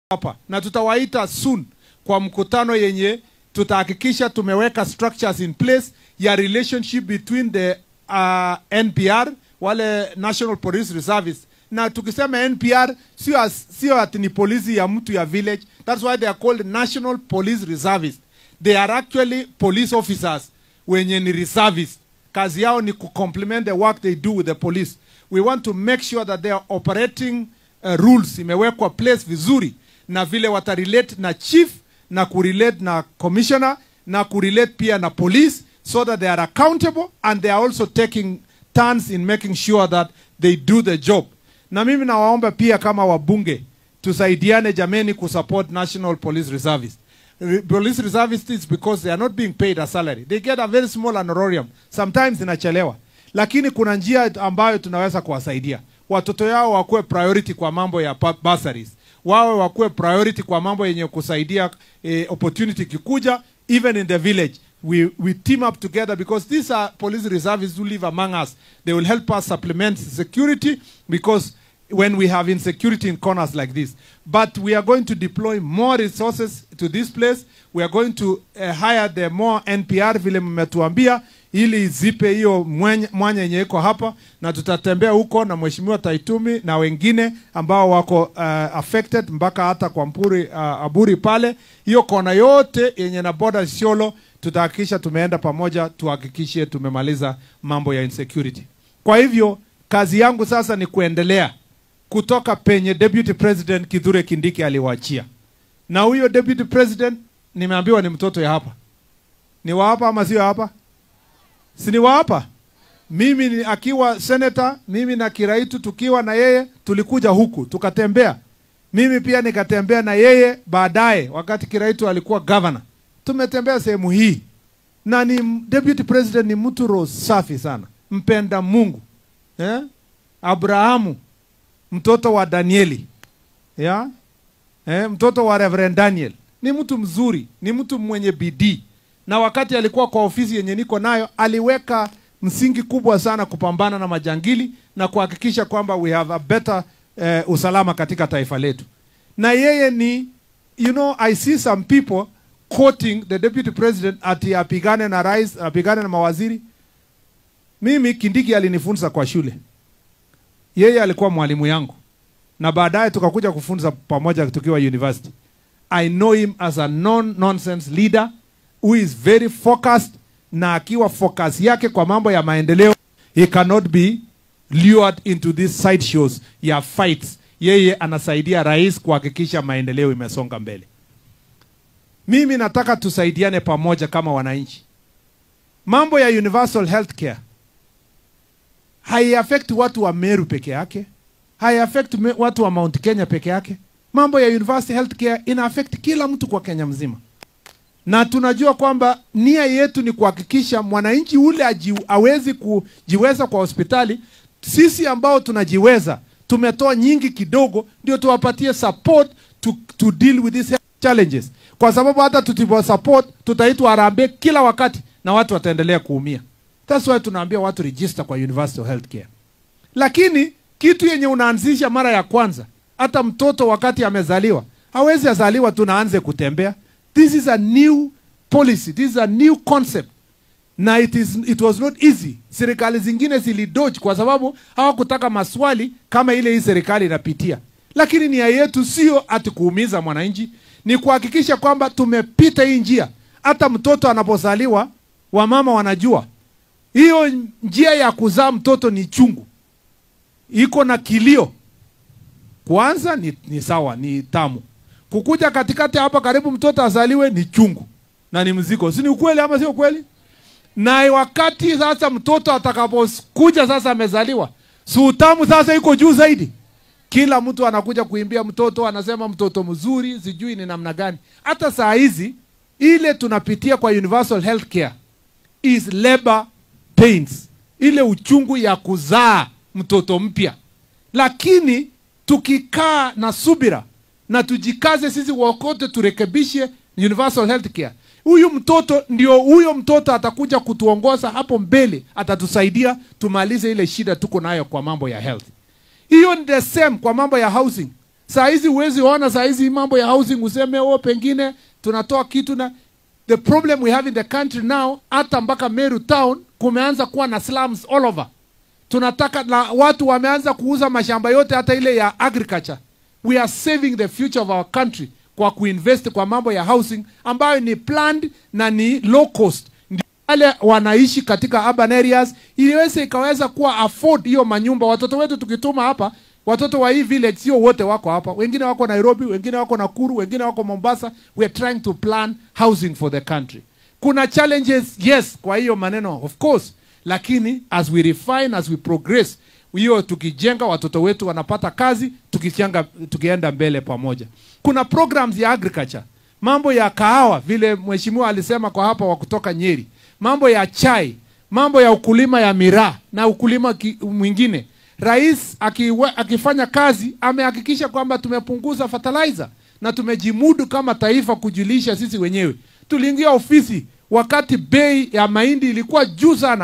hapa na tutawaita soon kwa mkutano yenye tutahakikisha tumeweka structures in place ya relationship between the NPR, wale National Police Reservists. Na tukisema NPR sio ati ni polisi ya mtu ya village. That's why they are called National Police Reservists. They are actually police officers wenye ni reservists. Kazi yao ni complement the work they do with the police. We want to make sure that they are operating rules imewekwa place vizuri, na vile watarelate na chief na kurelate na commissioner na kurelate pia na police, so that they are accountable and they are also taking turns in making sure that they do the job. Na mimi nawaomba pia kama wabunge tusaidiane jameni kusupport National Police Reservists. Police reservists, because they are not being paid a salary. They get a very small honorarium. Sometimes inachelewa. Lakini kuna njia ambayo tunaweza kuwasaidia. Watoto yao wakuwe priority kwa mambo ya bursaries. Wawe wakuwe priority kwa mambo yenye kusaidia opportunity kikuja, even in the village. We team up together because these are police reservists who live among us. They will help us supplement security, because when we have insecurity in corners like this. But we are going to deploy more resources to this place. We are going to hire the more NPR vile mmetuambia, ili zipe hiyo mwanya yenye iko hapa, na tutatembea huko na Mheshimiwa Taitumi na wengine ambao wako affected mpaka hata kwa Aburi pale. Hiyo kona yote yenye na border Isiolo tutahakikisha tumeenda pamoja, tuhakikishe tumemaliza mambo ya insecurity. Kwa hivyo kazi yangu sasa ni kuendelea kutoka penye Deputy President Kithure Kindiki aliwaachia. Na huyo Deputy President nimeambiwa ni mtoto ya hapa. Ni wa hapa ama sio hapa? Si ni wa hapa? Mimi ni akiwa senator, mimi na Kiraitu tukiwa na yeye tulikuja huku, tukatembea. Mimi pia nikatembea na yeye baadaye wakati Kiraitu alikuwa governor. Tumetembea sehemu hii. Na ni Deputy President ni mtu roho safi sana. Mpenda Mungu. Abrahamu, mtoto wa Danieli. Mtoto wa Reverend Daniel. Ni mtu mzuri, ni mtu mwenye bidii. Na wakati alikuwa kwa ofisi yenye niko nayo, aliweka msingi kubwa sana kupambana na majangili na kuhakikisha kwamba we have a better usalama katika taifa letu. Na yeye ni, you know, I see some people quoting the Deputy President ati apigane na rais, apigane na mawaziri. Mimi Kindiki alinifunza kwa shule. Yeye alikuwa mwalimu yangu. Na baadaye tukakuja kufunza pamoja tukiwa university. I know him as a non-nonsense leader who is very focused, na akiwa focus yake kwa mambo ya maendeleo, he cannot be lured into these side shows ya fights. Yeye anasaidia rais kuhakikisha maendeleo imesonga mbele. Mimi nataka tusaidiane pamoja kama wananchi. Mambo ya universal healthcare hai-affect watu wa Meru peke yake, hai-affect watu wa Mount Kenya peke yake. Mambo ya universal healthcare ina-affect kila mtu kwa Kenya mzima. Na tunajua kwamba nia yetu ni kuhakikisha mwananchi ule hawezi kujiweza kwa hospitali. Sisi ambao tunajiweza, tumetoa nyingi kidogo, ndio tuwapatie support to deal with these challenges. Kwa sababu hata tutipo support, tutaitwa harambee kila wakati na watu wataendelea kuumia. That's why tunaambia watu register kwa universal healthcare. Lakini kitu yenye unaanzisha mara ya kwanza, hata mtoto wakati amezaliwa, hawezi azaliwa tunaanze kutembea. This is a new policy. This is a new concept. Na it was not easy. Serikali zingine zilidoge kwa sababu hawakutaka maswali kama ile hii serikali inapitia. Lakini nia yetu sio ati kuumiza mwananchi, ni kuhakikisha kwamba tumepita hii njia. Hata mtoto anapozaliwa, wamama wanajua hiyo njia ya kuzaa mtoto ni chungu. Iko na kilio. Kwanza ni sawa, ni tamu. Kukuja katikati hapa karibu mtoto azaliwe ni chungu na ni mzigo. Si ni ukweli ama sio ukweli? Na wakati sasa mtoto atakapokuja sasa amezaliwa, si utamu sasa iko juu zaidi. Kila mtu anakuja kuimbia mtoto, anasema mtoto mzuri, sijui ni namna gani. Hata saa hizi ile tunapitia kwa universal healthcare is labor pains. Ile uchungu ya kuzaa mtoto mpya. Lakini tukikaa na subira na tujikaze sisi wokote turekebishe universal healthcare, huyu mtoto atakuja kutuongoza hapo mbele, atatusaidia tumalize ile shida tuko nayo kwa mambo ya health. Hiyo ni the same kwa mambo ya housing. Saa hizi huwezi ona saa hizi mambo ya housing useme pengine tunatoa kitu na the problem we have in the country now, hata mpaka Meru town kumeanza kuwa na slums all over. Tunataka na watu wameanza kuuza mashamba yote hata ile ya agriculture. We are saving the future of our country kwa kuinvest kwa mambo ya housing ambayo ni planned na ni low cost. Ndio wale wanaishi katika urban areas iliweze ikaweza kuwa afford hiyo manyumba. Watoto wetu tukituma hapa, watoto wa hii village sio wote wako hapa. Wengine wako Nairobi, wengine wako Nakuru, wengine wako Mombasa. We are trying to plan housing for the country. Kuna challenges, yes, kwa hiyo maneno of course. Lakini as we refine, as we progress, hiyo tukijenga watoto wetu wanapata kazi, tukienda mbele pamoja. Kuna programs ya agriculture. Mambo ya kahawa vile mheshimiwa alisema kwa hapa wa kutoka Nyeri. Mambo ya chai, mambo ya ukulima ya miraa na ukulima mwingine. Rais akifanya kazi amehakikisha kwamba tumepunguza fertilizer na tumejimudu kama taifa kujulisha sisi wenyewe. Tuliingia ofisi wakati bei ya mahindi ilikuwa juu sana.